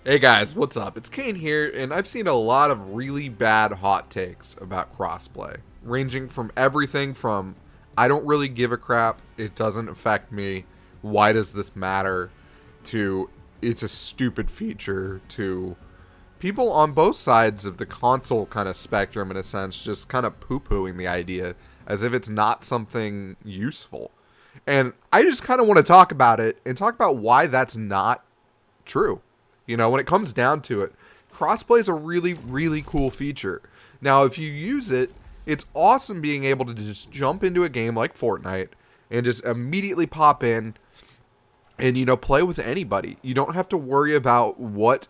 Hey guys, what's up? It's Kane here, and I've seen a lot of really bad hot takes about crossplay, ranging from everything from I don't really give a crap, it doesn't affect me, why does this matter, to it's a stupid feature, to people on both sides of the console kind of spectrum, in a sense, just kind of poo-pooing the idea as if it's not something useful. And I just kind of want to talk about it and talk about why that's not true. You know, when it comes down to it, crossplay is a really, really cool feature. Now, if you use it, it's awesome being able to just jump into a game like Fortnite and just immediately pop in and, play with anybody. You don't have to worry about what,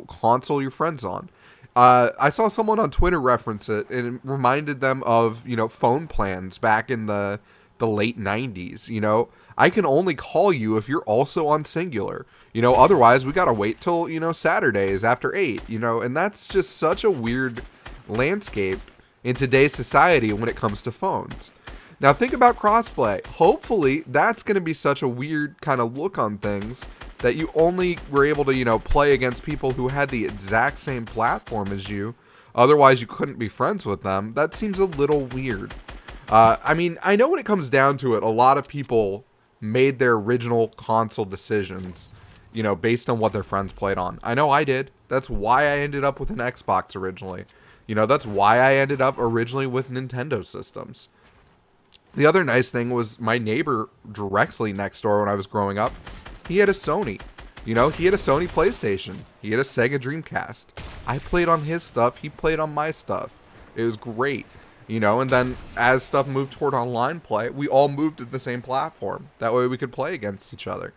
console your friend's on. I saw someone on Twitter reference it, and it reminded them of, phone plans back in the late 90s. I can only call you if you're also on singular. Otherwise we gotta wait till, Saturdays after 8, and that's just such a weird landscape in today's society when it comes to phones. Now think about crossplay. Hopefully that's going to be such a weird kind of look on things that you only were able to, play against people who had the exact same platform as you. Otherwise you couldn't be friends with them. That seems a little weird. I know when it comes down to it, a lot of people made their original console decisions, based on what their friends played on. I know I did. That's why I ended up with an Xbox originally. That's why I ended up originally with Nintendo systems. The other nice thing was my neighbor directly next door when I was growing up, he had a Sony. He had a Sony PlayStation. He had a Sega Dreamcast. I played on his stuff. He played on my stuff. It was great. And then as stuff moved toward online play, we all moved to the same platform. That way we could play against each other.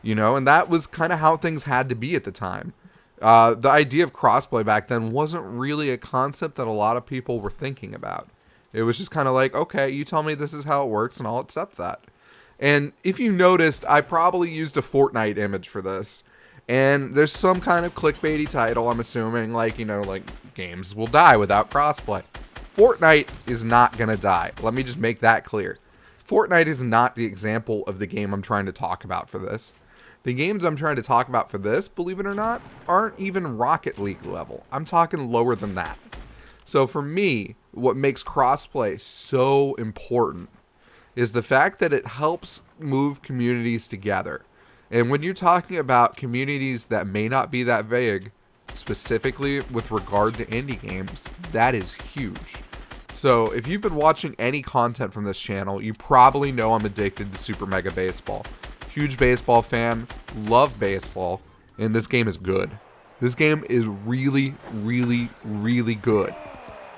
And that was kind of how things had to be at the time. The idea of crossplay back then wasn't really a concept that a lot of people were thinking about. It was just kind of like, okay, you tell me this is how it works and I'll accept that. And if you noticed, I probably used a Fortnite image for this. And there's some kind of clickbaity title, I'm assuming, like games will die without crossplay. Fortnite is not going to die. Let me just make that clear. Fortnite is not the example of the game I'm trying to talk about for this. The games I'm trying to talk about for this, believe it or not, aren't even Rocket League level. I'm talking lower than that. So for me, what makes crossplay so important is the fact that it helps move communities together. And when you're talking about communities that may not be that vague, specifically with regard to indie games, that is huge. So if you've been watching any content from this channel, you probably know I'm addicted to Super Mega Baseball. Huge baseball fan, love baseball, and this game is good. This game is really, really, really good.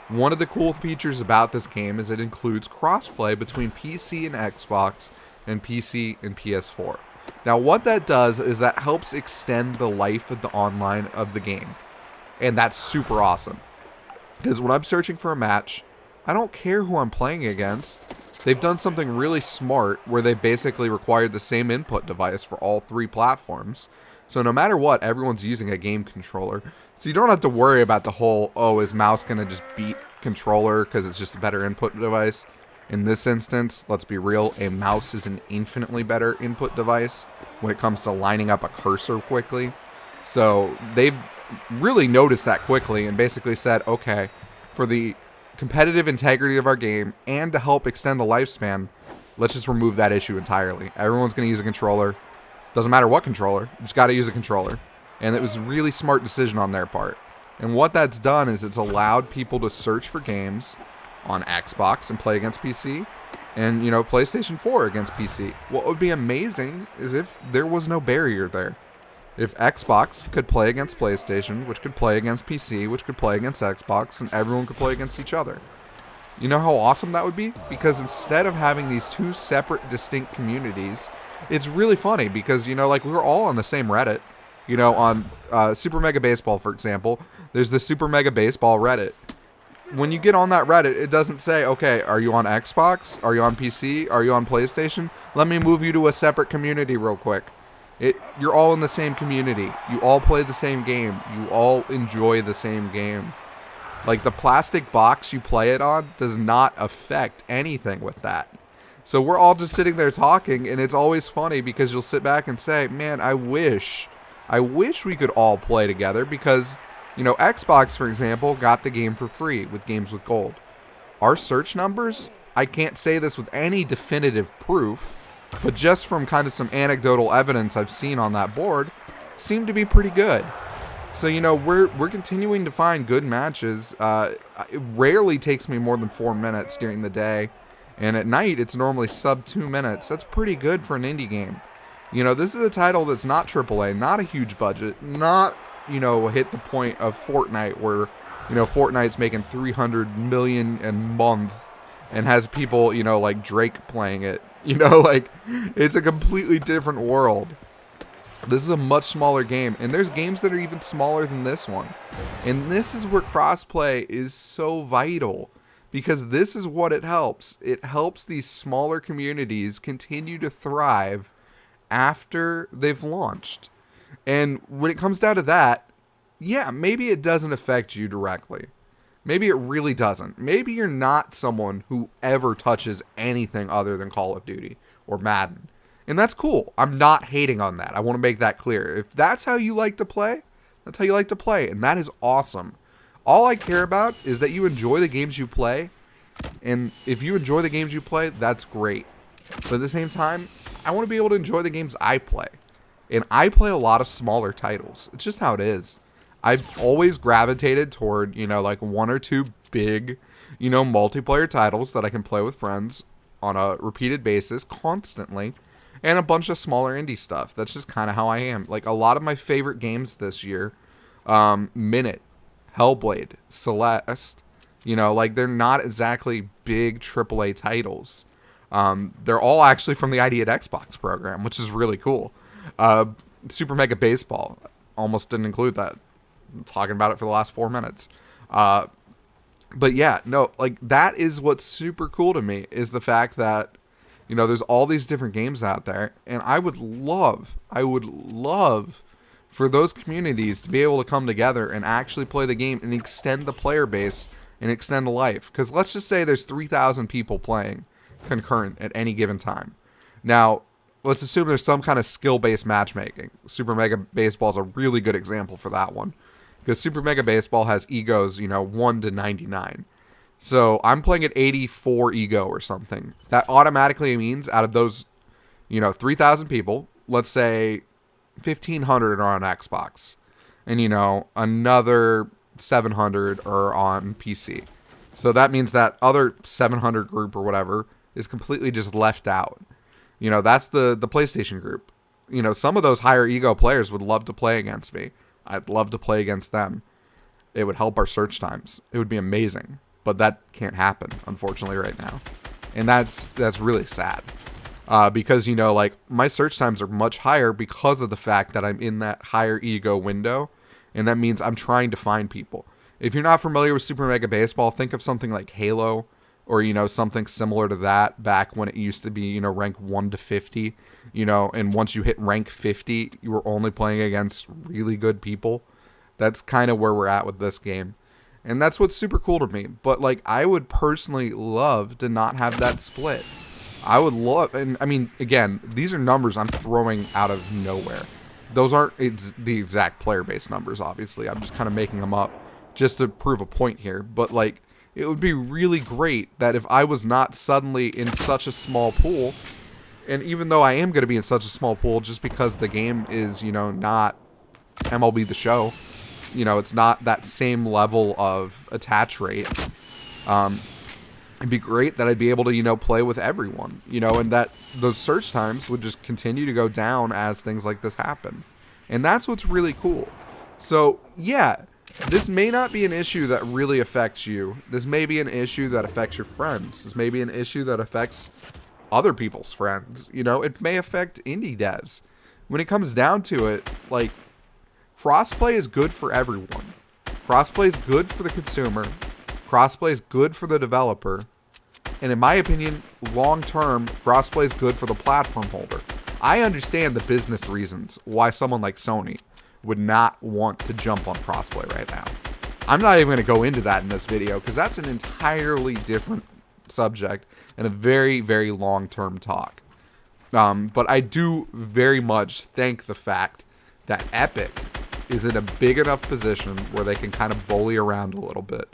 One of the cool features about this game is it includes crossplay between PC and Xbox and PC and PS4. Now what that does is that helps extend the life of the online of the game. And that's super awesome. Because when I'm searching for a match, I don't care who I'm playing against. They've done something really smart where they basically required the same input device for all three platforms. So no matter what, everyone's using a game controller. So you don't have to worry about the whole, oh, is mouse going to just beat controller because it's just a better input device. In this instance, let's be real, a mouse is an infinitely better input device when it comes to lining up a cursor quickly. So they've really noticed that quickly and basically said, okay, for the competitive integrity of our game and to help extend the lifespan, let's just remove that issue entirely. Everyone's going to use a controller. Doesn't matter what controller, you just got to use a controller. And it was a really smart decision on their part. And what that's done is it's allowed people to search for games on Xbox and play against PC, and PlayStation 4 against PC. What would be amazing is if there was no barrier there. If Xbox could play against PlayStation, which could play against PC, which could play against Xbox, and everyone could play against each other. You know how awesome that would be? Because instead of having these two separate, distinct communities, it's really funny because, we're all on the same Reddit. On Super Mega Baseball, for example, there's the Super Mega Baseball Reddit. When you get on that Reddit, it doesn't say, okay, are you on Xbox? Are you on PC? Are you on PlayStation? Let me move you to a separate community real quick. You're all in the same community. You all play the same game. You all enjoy the same game. Like, the plastic box you play it on does not affect anything with that. So we're all just sitting there talking, and it's always funny because you'll sit back and say, man, I wish I wish we could all play together because, you know, Xbox, for example, got the game for free with Games with Gold. Our search numbers, I can't say this with any definitive proof, but just from kind of some anecdotal evidence I've seen on that board, seem to be pretty good. So, you know, we're continuing to find good matches. It rarely takes me more than 4 minutes during the day, and at night it's normally sub 2 minutes. That's pretty good for an indie game. You know, this is a title that's not AAA, not a huge budget, not, you know, hit the point of Fortnite where, you know, Fortnite's making 300 million a month and has people, you know, like Drake playing it. You know, like, it's a completely different world. This is a much smaller game, and there's games that are even smaller than this one. And this is where crossplay is so vital, because this is what it helps. It helps these smaller communities continue to thrive after they've launched. And when it comes down to that, yeah, maybe it doesn't affect you directly. Maybe it really doesn't. Maybe you're not someone who ever touches anything other than Call of Duty or Madden. And that's cool. I'm not hating on that. I want to make that clear. If that's how you like to play, that's how you like to play. And that is awesome. All I care about is that you enjoy the games you play. And if you enjoy the games you play, that's great. But at the same time, I want to be able to enjoy the games I play. And I play a lot of smaller titles. It's just how it is. I've always gravitated toward, you know, like 1 or 2 big, you know, multiplayer titles that I can play with friends on a repeated basis constantly. And a bunch of smaller indie stuff. That's just kind of how I am. Like, a lot of my favorite games this year, Minute, Hellblade, Celeste, you know, like, they're not exactly big AAA titles. They're all actually from the ID at Xbox program, which is really cool. Super Mega Baseball, almost didn't include that. I'm talking about it for the last 4 minutes. But yeah, no, like, that is what's super cool to me, is the fact that, you know, there's all these different games out there, and I would love for those communities to be able to come together and actually play the game and extend the player base and extend the life. Because let's just say there's 3,000 people playing concurrent at any given time. Now, let's assume there's some kind of skill-based matchmaking. Super Mega Baseball is a really good example for that one. Because Super Mega Baseball has egos, you know, 1 to 99. So I'm playing at 84 ego or something. That automatically means out of those, you know, 3,000 people, let's say 1,500 are on Xbox. And, you know, another 700 are on PC. So that means that other 700 group or whatever is completely just left out. You know, that's the PlayStation group. You know, some of those higher ego players would love to play against me. I'd love to play against them. It would help our search times. It would be amazing. But that can't happen, unfortunately, right now. And that's really sad. Because, you know, like, my search times are much higher because of the fact that I'm in that higher ego window. And that means I'm trying to find people. If you're not familiar with Super Mega Baseball, think of something like Halo. Or, you know, something similar to that back when it used to be, you know, rank 1 to 50. You know, and once you hit rank 50, you were only playing against really good people. That's kind of where we're at with this game. And that's what's super cool to me. But, like, I would personally love to not have that split. I would love, and I mean, again, these are numbers I'm throwing out of nowhere. Those aren't the exact player-based numbers, obviously. I'm just kind of making them up just to prove a point here. But, like, it would be really great that if I was not suddenly in such a small pool, and even though I am going to be in such a small pool just because the game is, you know, not MLB The Show, you know, it's not that same level of attach rate. It'd be great that I'd be able to, you know, play with everyone, you know, and that those search times would just continue to go down as things like this happen. And that's what's really cool. So, yeah, this may not be an issue that really affects you. This may be an issue that affects your friends. This may be an issue that affects other people's friends. You know, it may affect indie devs. When it comes down to it, like, crossplay is good for everyone. Crossplay is good for the consumer. Crossplay is good for the developer. And in my opinion, long-term, crossplay is good for the platform holder. I understand the business reasons why someone like Sony would not want to jump on crossplay right now. I'm not even going to go into that in this video because that's an entirely different subject and a very, very long-term talk. But I do very much thank the fact that Epic is in a big enough position where they can kind of bully around a little bit.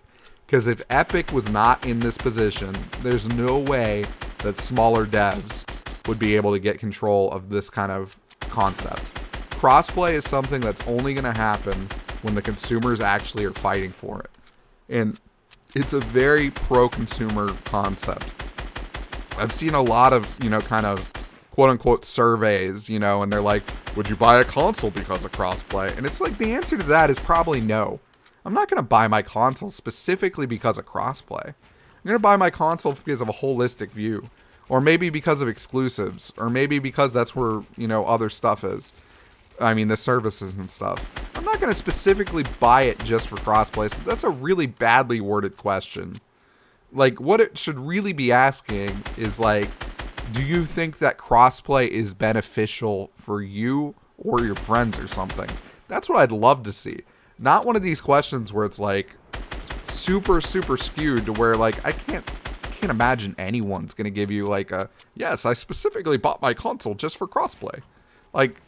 Because if Epic was not in this position, there's no way that smaller devs would be able to get control of this kind of concept. Crossplay is something that's only going to happen when the consumers actually are fighting for it. And it's a very pro-consumer concept. I've seen a lot of, kind of quote-unquote surveys, and they're like, would you buy a console because of crossplay? And it's like, the answer to that is probably no. I'm not going to buy my console specifically because of crossplay. I'm going to buy my console because of a holistic view. Or maybe because of exclusives. Or maybe because that's where, other stuff is. I mean, the services and stuff. I'm not going to specifically buy it just for crossplay. So that's a really badly worded question. Like, what it should really be asking is, like, do you think that crossplay is beneficial for you or your friends or something? That's what I'd love to see. Not one of these questions where it's, like, super, super skewed to where, like, I can't imagine anyone's going to give you, like, yes, I specifically bought my console just for crossplay. Like,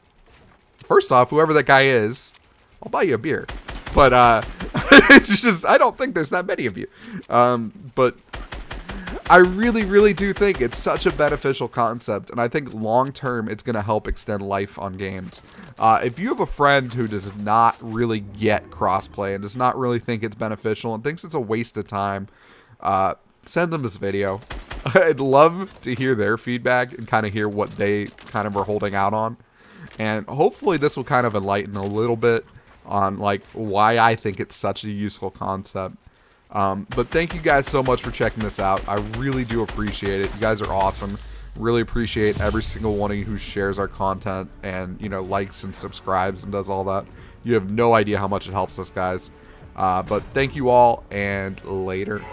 first off, whoever that guy is, I'll buy you a beer. But it's just, I don't think there's that many of you. But I really, really do think it's such a beneficial concept. And I think long term, it's going to help extend life on games. If you have a friend who does not really get crossplay and does not really think it's beneficial and thinks it's a waste of time, send them this video. I'd love to hear their feedback and kind of hear what they kind of are holding out on. And hopefully this will kind of enlighten a little bit on, like, why I think it's such a useful concept. But thank you guys so much for checking this out. I really do appreciate it. You guys are awesome. Really appreciate every single one of you who shares our content and, likes and subscribes and does all that. You have no idea how much it helps us, guys. But thank you all, and later.